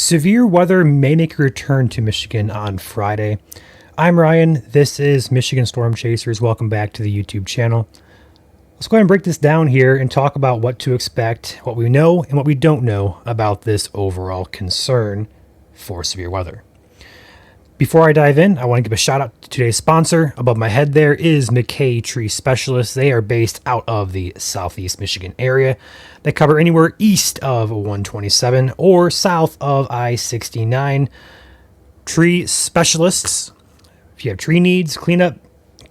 Severe weather may make a return to Michigan on Friday. I'm Ryan. This is Michigan Storm Chasers. Welcome back to the YouTube channel. Let's go ahead and break this down here and talk about what to expect, what we know and what we don't know about this overall concern for severe weather. Before I dive in, I want to give a shout out to today's sponsor. Above my head there is McKay Tree Specialists. They are based out of the Southeast Michigan area. They cover anywhere east of 127 or south of I-69. Tree specialists. If you have tree needs, cleanup,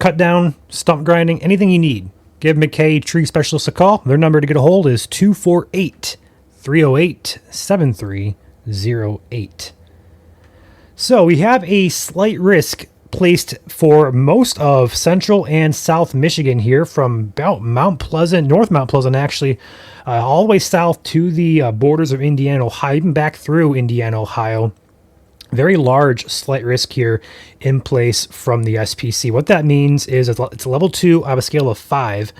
cut down, stump grinding, anything you need, give McKay Tree Specialists a call. Their number to get a hold is 248-308-7308. So we have a slight risk placed for most of central and south Michigan here from about Mount Pleasant, North Mount Pleasant actually, all the way south to the borders of Indiana, Ohio, even back through Indiana, Ohio. Very large slight risk here in place from the SPC. What that means is it's a level 2 on a scale of 5.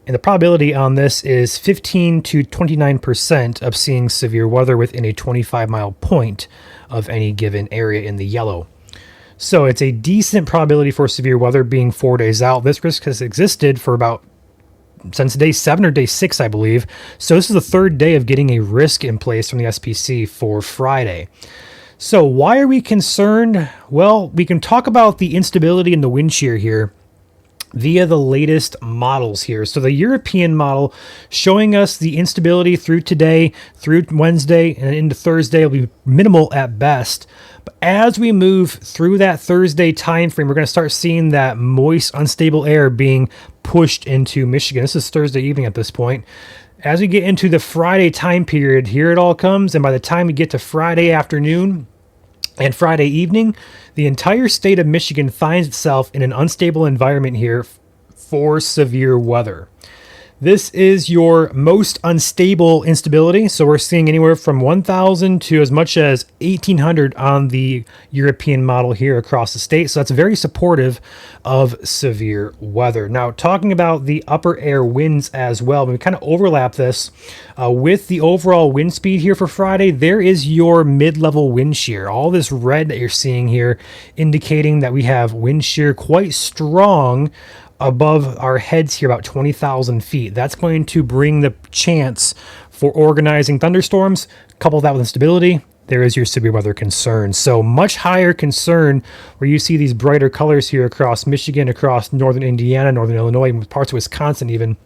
And the probability on this is 15 to 29% of seeing severe weather within a 25-mile point of any given area in the yellow. So it's a decent probability for severe weather being 4 days out. This risk has existed for about since day 7 or day 6, I believe. So this is the third day of getting a risk in place from the SPC for Friday. So why are we concerned? Well, we can talk about the instability in the wind shear here via the latest models here. So the European model showing us the instability through today, through Wednesday, and into Thursday will be minimal at best. But as we move through that Thursday time frame, we're going to start seeing that moist, unstable air being pushed into Michigan. This is Thursday evening at this point. As we get into the Friday time period, here it all comes. And by the time we get to Friday afternoon and Friday evening, the entire state of Michigan finds itself in an unstable environment here for severe weather. This is your most unstable instability. So we're seeing anywhere from 1,000 to as much as 1,800 on the European model here across the state. So that's very supportive of severe weather. Now, talking about the upper air winds as well, we kind of overlap this with the overall wind speed here for Friday. There is your mid-level wind shear. All this red that you're seeing here indicating that we have wind shear quite strong above our heads here, about 20,000 feet. That's going to bring the chance for organizing thunderstorms. Couple that with instability, there is your severe weather concern. So much higher concern where you see these brighter colors here across Michigan, across northern Indiana, northern Illinois, and parts of Wisconsin even,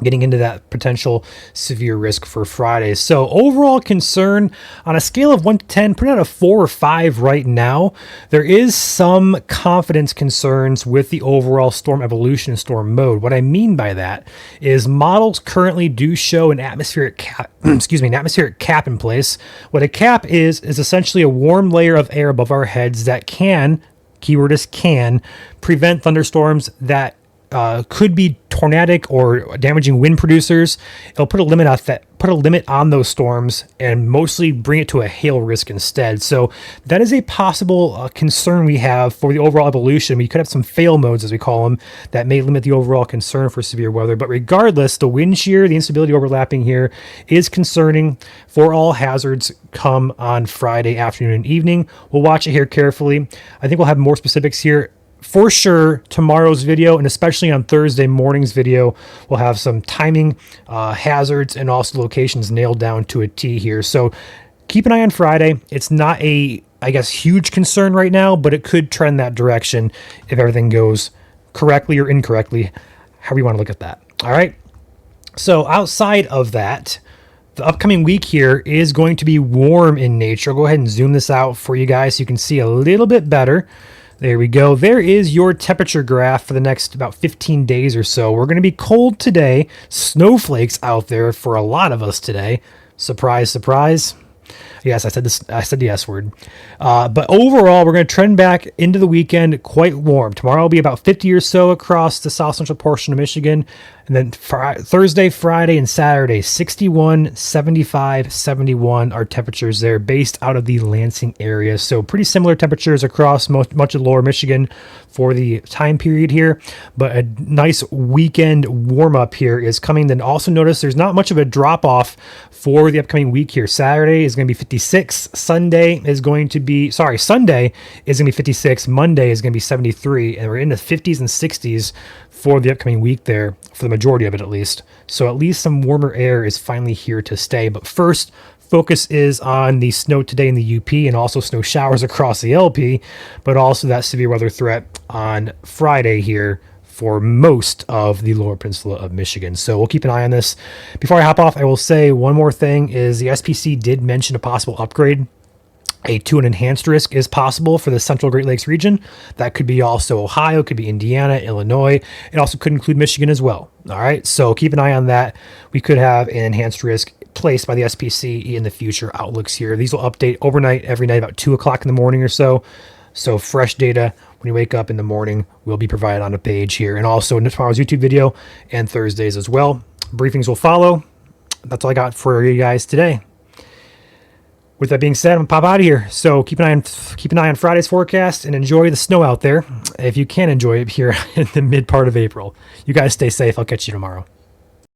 getting into that potential severe risk for Friday. So overall concern on a scale of 1 to 10, put out a 4 or 5 right now. There is some confidence concerns with the overall storm evolution and storm mode. What I mean by that is models currently do show an atmospheric cap, an atmospheric cap in place. What a cap is essentially a warm layer of air above our heads that can, keyword is can, prevent thunderstorms that could be tornadic or damaging wind producers. It'll put a limit on those storms and mostly bring it to a hail risk instead. So that is a possible concern we have for the overall evolution. We could have some fail modes, as we call them, that may limit the overall concern for severe weather. But regardless, the wind shear, the instability overlapping here is concerning for all hazards come on Friday afternoon and evening. We'll watch it here carefully. I think we'll have more specifics here for sure tomorrow's video, and especially on Thursday morning's video, we'll have some timing, hazards, and also locations nailed down to a T here. So keep an eye on Friday. It's not a, huge concern right now, but it could trend that direction if everything goes correctly or incorrectly, however you want to look at that. All right. So outside of that, the upcoming week here is going to be warm in nature. I'll go ahead and zoom this out for you guys so you can see a little bit better. There we go. There is your temperature graph for the next about 15 days or so. We're going to be cold today. Snowflakes out there for a lot of us today. Surprise, surprise. Yes, I said the S word. But overall, we're going to trend back into the weekend quite warm. Tomorrow will be about 50 or so across the south central portion of Michigan. And then Thursday, Friday, and Saturday, 61, 75, 71 are temperatures there based out of the Lansing area. So pretty similar temperatures across much of lower Michigan for the time period here. But a nice weekend warm up here is coming. Then also notice there's not much of a drop off for the upcoming week here. Saturday is going to be 56. Sunday is going to be 56. Monday is going to be 73. And we're in the 50s and 60s for the upcoming week there, for the majority of it at least. So at least some warmer air is finally here to stay. But first, focus is on the snow today in the UP and also snow showers across the LP, but also that severe weather threat on Friday here for most of the lower peninsula of Michigan. So we'll keep an eye on this. Before I hop off, I will say one more thing is the SPC did mention a possible upgrade. A 2 and enhanced risk is possible for the central Great Lakes region. That could be also Ohio, could be Indiana, Illinois. It also could include Michigan as well. All right, so keep an eye on that. We could have an enhanced risk placed by the SPC in the future outlooks here. These will update overnight, every night, about 2 o'clock in the morning or so. So fresh data when you wake up in the morning will be provided on a page here. And also in tomorrow's YouTube video and Thursdays as well. Briefings will follow. That's all I got for you guys today. With that being said, I'm gonna pop out of here. So keep an eye on Friday's forecast and enjoy the snow out there if you can enjoy it here in the mid part of April. You guys stay safe. I'll catch you tomorrow.